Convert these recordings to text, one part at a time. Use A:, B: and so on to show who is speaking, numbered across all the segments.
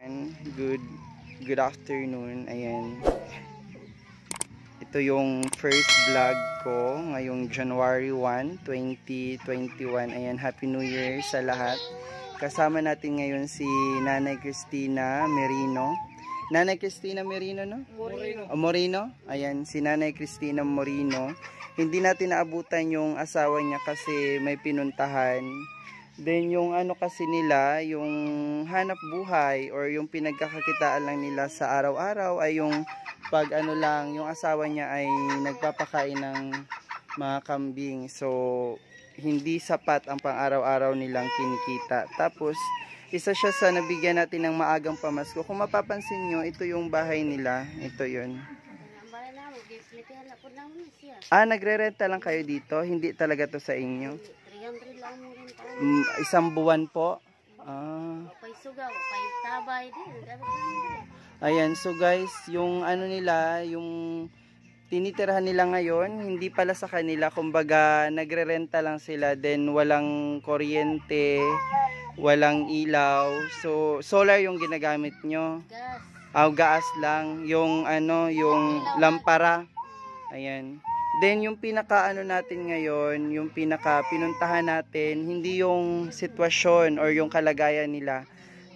A: Good good afternoon. Ayan. Ito yung first vlog ko ngayong January 1, 2021. Ayan, Happy New Year sa lahat. Kasama natin ngayon si Nanay Cristina Merino. Nanay Cristina Merino, no?
B: Morino.
A: Morino. Ayan, si Nanay Cristina Morino. Hindi natin naabutan yung asawa niya kasi may pinuntahan. Then yung ano kasi nila, yung hanap buhay or yung pinagkakakitaan lang nila sa araw-araw ay yung pag ano lang, yung asawa niya ay nagpapakain ng mga kambing. So hindi sapat ang pang-araw-araw nilang kinikita. Tapos isa siya sa nabigyan natin ng maagang pamasko. Kung mapapansin nyo, ito yung bahay nila. Ito yun. Ah, nagre-renta lang kayo dito? Hindi talaga to sa inyo? Isang buwan po. Ayan, so guys, yung ano nila, yung tinitirahan nila ngayon, hindi pala sa kanila, kumbaga nagre-renta lang sila, then walang kuryente, walang ilaw. So solar yung ginagamit nyo. Gas lang, yung ano, yung lampara. Ayan. Then yung pinaka ano natin ngayon, yung pinaka pinuntahan natin, hindi yung sitwasyon or yung kalagayan nila.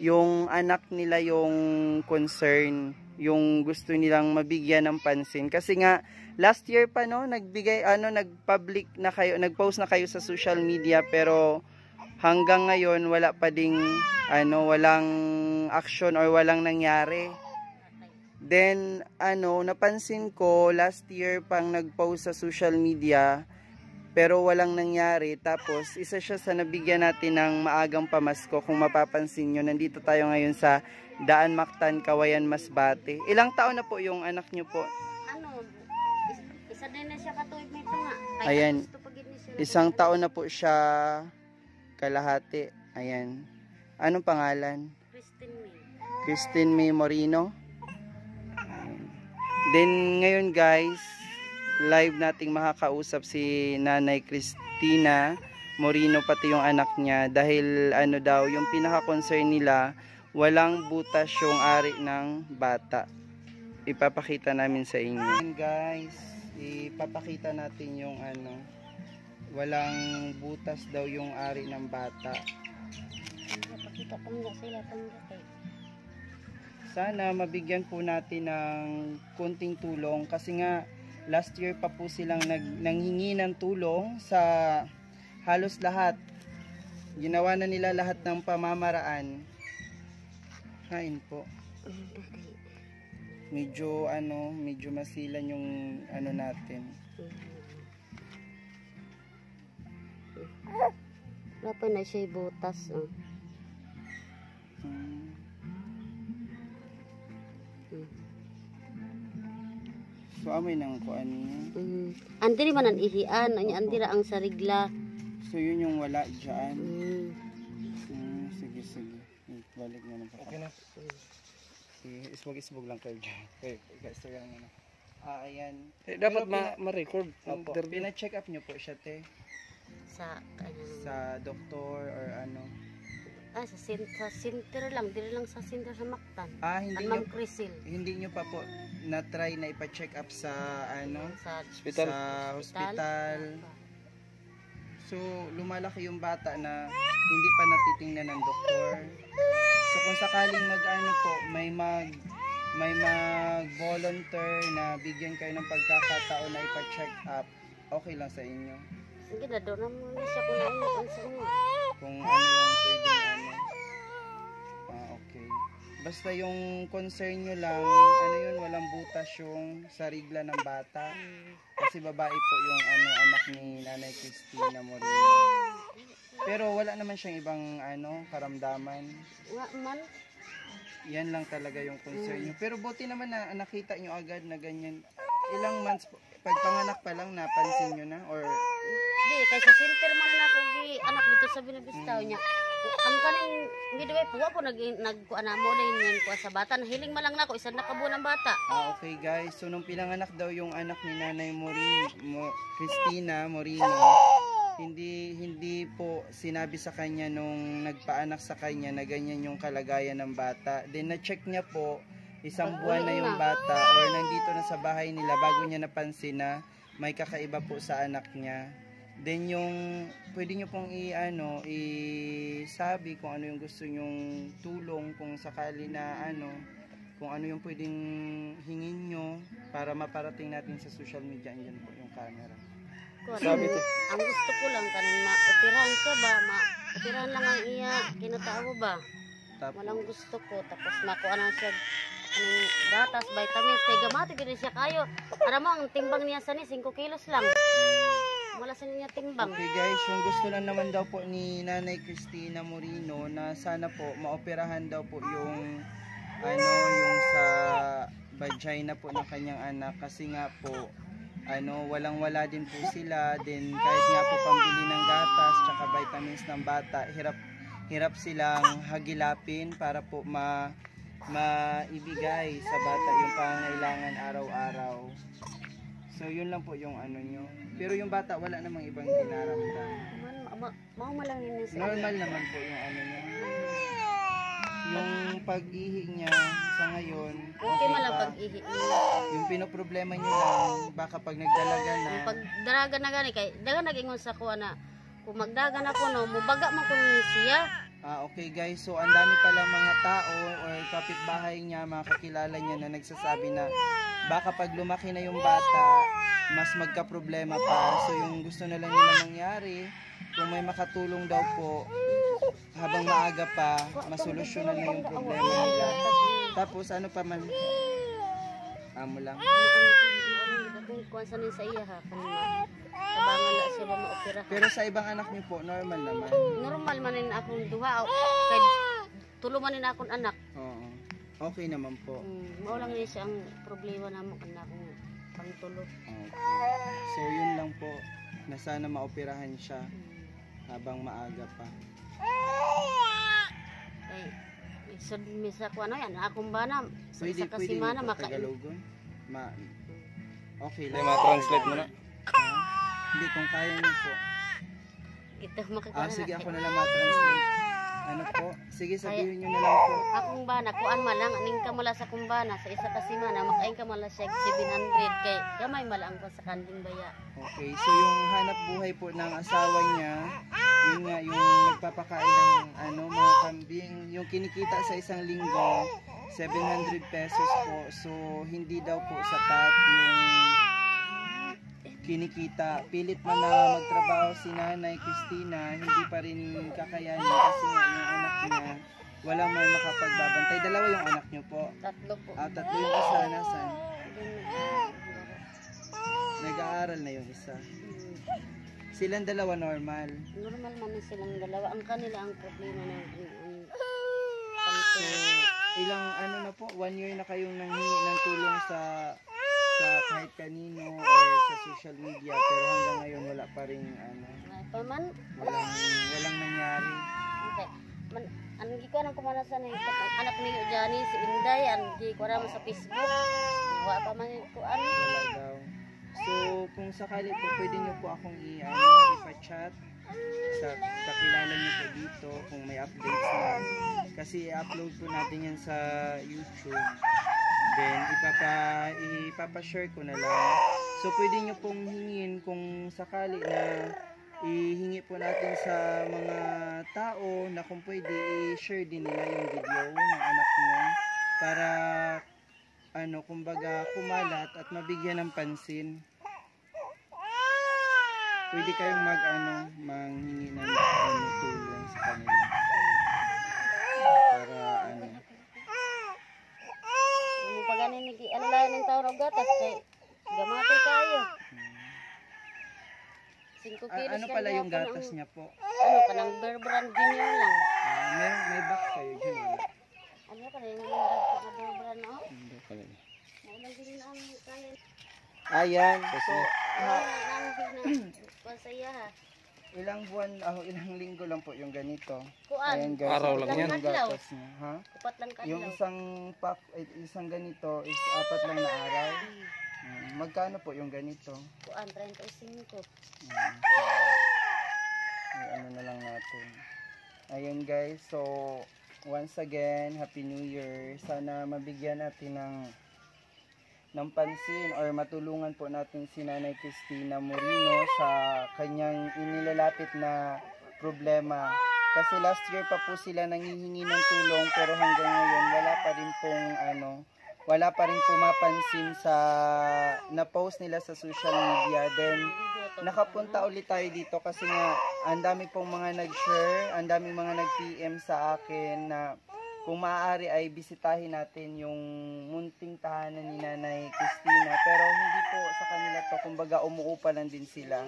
A: Yung anak nila yung concern, yung gusto nilang mabigyan ng pansin. Kasi nga last year pa no, nagbigay ano, nag-public na kayo, nag-post na kayo sa social media, pero hanggang ngayon wala pa ding ano, walang action or walang nangyari. Then, ano, napansin ko, last year pang nag-post sa social media, pero walang nangyari. Tapos, isa siya sa nabigyan natin ng maagang pamasko. Kung mapapansin nyo, nandito tayo ngayon sa Daan Mactan, Kawayan, Masbate. Ilang taon na po yung anak nyo po?
B: Ano, isa din na siya katuig nito nga.
A: Ayan, isang taon na po siya kalahati. Ayan. Anong pangalan? Christine May Morino. Then ngayon guys, live nating makakausap si Nanay Cristina Morino pati yung anak niya dahil ano daw, yung pinaka-concern nila, walang butas yung ari ng bata. Ipapakita namin sa inyo. Guys, ipapakita natin yung ano, walang butas daw yung ari ng bata.
B: Ipapakita ko nga sila tanggap eh.
A: Sana mabigyan po natin ng konting tulong kasi nga last year pa po silang nanghingi ng tulong sa halos lahat. Ginawa na nila lahat ng pamamaraan. Hain po. Medyo ano, medyo masilan yung ano natin.
B: Wala na siya butas.
A: So amoy nang kuan niya.
B: Andiri man ang ihian, andira ang sarigla.
A: So yun yung wala diyan. Sige. Balik na lang pa. Okay na. Sige, isbog lang kayo diyan. Okay, guys, ano. Ayan.
C: Dapat ma-record.
A: Pina-check up niyo po siya, te. Sa doktor or ano?
B: Sa center lang, dito lang sa center sa Mactan.
A: Hindi nyo pa po na-try na ipa-check up sa ano?
B: Sa
A: hospital. So, lumalaki yung bata na hindi pa natitingnan ng doktor. So, kung sakaling mag-ano po, may mag-volunteer na bigyan kayo ng pagkakataon na ipa-check up, okay lang sa inyo.
B: Sige na, doon naman na siya kung ano sa inyo.
A: Kung ano yung pwedeng ano. Okay. Basta yung concern nyo lang, ano yun, walang butas yung sarigla ng bata. Kasi babae po yung ano, anak ni Nanay Cristina Morino. Pero wala naman siyang ibang ano, karamdaman. Yan lang talaga yung concern nyo. Pero buti naman na nakita nyo agad na ganyan. Ilang months po, pagpanganak pa lang napansin nyo na? Or
B: di, kaysa center man na ako anak dito sa binabistaw niya. Ang kaning midway po ako nagkuan mo din ko sa bata. Nahiling man lang nako isang nakabuo ng bata.
A: Okay guys, so nung pinanganak daw yung anak ni Nanay Cristina Morino, hindi po sinabi sa kanya nung nagpaanak sa kanya na ganyan yung kalagayan ng bata. Then na-check niya po, isang buwan na yung bata or nandito na sa bahay nila bago niya napansin na may kakaiba po sa anak niya. Then yung pwede niyo pong isabi kung ano yung gusto nyong tulong kung sakali na kung ano yung pwedeng hingin nyo para maparating natin sa social media. Andyan po yung camera.
C: Sabi to.
B: Ang gusto ko lang kanin ma-operahan siya ba, ma-operahan lang ang iya kinatao ba.
A: Tapos,
B: Walang gusto ko tapos makuha na siya anong gatas, vitamins kay gamati gid siya kayo. Para mo ang timbang niya sa ni 5 kilos lang. Wala sa niya timbang.
A: okay guys, yung gusto lang naman daw po ni Nanay Cristina Moreno na sana po maoperahan daw po yung yung sa vagina po ng kanyang anak kasi nga po walang-wala din po sila, din kahit nga po pambili ng gatas tsaka vitamins ng bata, hirap silang hagilapin para po maibigay sa bata yung pangangailangan araw-araw. So yun lang po yung nyo. Pero yung bata wala namang ibang dinaramdam.
B: Malangin niya siya.
A: Normal naman po yung nyo. Yung pag-ihi niya sa ngayon,
B: Okay man lang
A: pa.
B: pag-ihi niya.
A: Yung pinoproblema niyo lang, baka pag nagdalaga na,
B: Yung pag daraga na gani kay daga nag-ingon sa kuha na kung magdagan ako no, mubaga man ko siya.
A: okay guys, so ang dami palang mga tao or kapitbahay niya, mga kakilala niya na nagsasabi na baka pag lumaki na yung bata, mas magka-problema pa. So yung gusto na lang nila mangyari, kung may makatulong daw po, habang maaga pa, masolusyonan na yung problema nila. Tapos ano pa man, amo lang.
B: Kuha sa sa iya ha. Tabangan na siya ba ma-opera.
A: Pero sa ibang anak niyo po, normal naman.
B: Normal man din akong duha kay tulo man din akong anak.
A: Oo. Okay naman po.
B: Mao lang ni siya ang problema namo kana akong pangtulo.
A: Okay. So yun lang po, na sana maoperahan siya habang maaga pa.
B: Ay, isod misa ko yan, akong bana.
A: Pwede,
B: Sa
A: pwede
B: kasimana
A: niyo po
B: makain.
A: Tagalogon? Okay
C: Hindi,
A: lang.
C: ma-translate mo na.
A: Hindi, kung kaya niyo po.
B: Ito makakaano.
A: Sige, ako na lang ma-translate. Ano po? Sige, sabihin niyo na lang po.
B: Akong bana, kuan man lang, aning ka mala sa kumbana, sa isa ka simana, makain ka mala siya 700 kay gamay malang ko sa kanding baya.
A: Okay, so yung hanap buhay po ng asawa niya, yun nga, yung nagpapakain ng mga kambing, yung kinikita sa isang linggo, 700 pesos po. So, hindi daw po sapat yung kinikita. Pilit man na magtrabaho si Nanay Cristina, hindi pa rin kakayanin kasi nga yung anak niya, walang may makapagbabantay. Dalawa yung anak niyo po.
B: Tatlo po.
A: Tatlo yung isa, nasan? Nag-aaral na yung isa. Silang dalawa normal.
B: Normal man na silang dalawa. Ang kanila ang problema na
A: So, ilang na po, 1 year na kayong nanghingi ng tulong sa kahit kanino or sa social media, pero hanggang ngayon wala pa rin
B: paman.
A: walang nangyari.
B: Okay. Ang gikuan ang kumanasan ni anak ni Johnny si Inday, ang gikuan mo sa Facebook. Wa pa man kuan.
A: Wala daw. So, kung sakali po, pwede nyo po akong ipa-chat sa kakilala nyo po dito kung may updates na. Kasi i-upload po natin yan sa YouTube. Then, ipapa-share ko na lang. So, pwede nyo pong hingin kung sakali na ihingi po natin sa mga tao na kung pwede i-share din nila yung video ng anak nyo para kumbaga kumalat at mabigyan ng pansin. Pwede kayong manghingi ng tulong sa kanila. Para
B: Yung pagani ni alalayan ng tao og gatas kay gamati kayo. 5 kilos
A: ano pala yung gatas niya po?
B: Kanang Bear Brand Junior lang.
A: May box kayo dyan.
B: Ano ka na yung mga Bear Brand no?
C: Hindi pala.
B: Maulang din ang kaya.
A: Ayan. So,
B: Pasaya ha.
A: ilang linggo lang po yung ganito.
B: Kuan.
A: Ayan guys.
C: Araw lang yan.
A: Yung gatas niya. Ha?
B: Kupat lang kadlaw.
A: Yung isang ganito is 4 lang na araw. Magkano po yung ganito?
B: Kuan 35.
A: ano na lang natin. Ayun guys, so once again, Happy New Year. Sana mabigyan natin ng pansin or matulungan po natin si Nanay Cristina Moreno sa kanyang inilalapit na problema. Kasi last year pa po sila nanghihingi ng tulong pero hanggang ngayon wala pa rin pumapansin sa na-post nila sa social media. Then nakapunta ulit tayo dito kasi nga ang dami pong mga nag-share, ang daming mga nag-PM sa akin na kung maaari ay bisitahin natin yung munting tahanan ni Nanay Cristina. Pero hindi po sa kanila to, kumbaga umuupa lang din sila.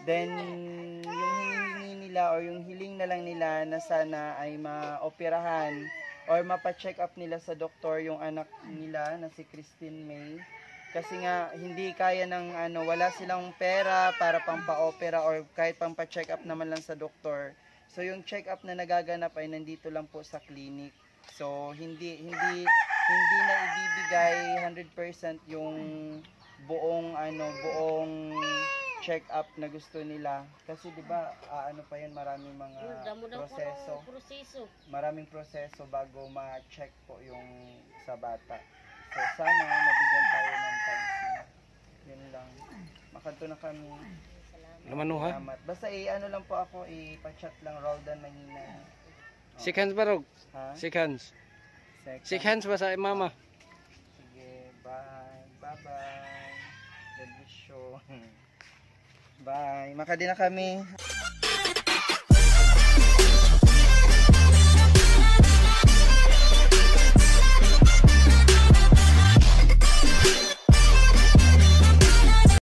A: Then yung hinihingi nila or yung hiling na lang nila na sana ay maoperahan or mapa-check up nila sa doktor yung anak nila na si Christine May. Kasi nga hindi kaya ng wala silang pera para pampa-opera or kahit pampa-check up naman lang sa doktor. So yung check up na nagaganap ay nandito lang po sa clinic. So hindi na ibibigay 100% yung buong check up na gusto nila kasi 'di ba pa yan, maraming mga proseso. Maraming proseso bago ma-check po yung sa bata. So sana mabigyan tayo ng pansin. Yun lang. Makanto na kami.
C: Lamanuha.
A: Salamat. Basta lang po ako, i-chat lang Roldan Manina.
C: Shake hands ba, Rog?
A: Ha?
C: Shake hands.
A: Second.
C: Shake hands ba sa mama?
A: Sige, bye. Bye-bye. God bless you. Bye. Makadi na kami.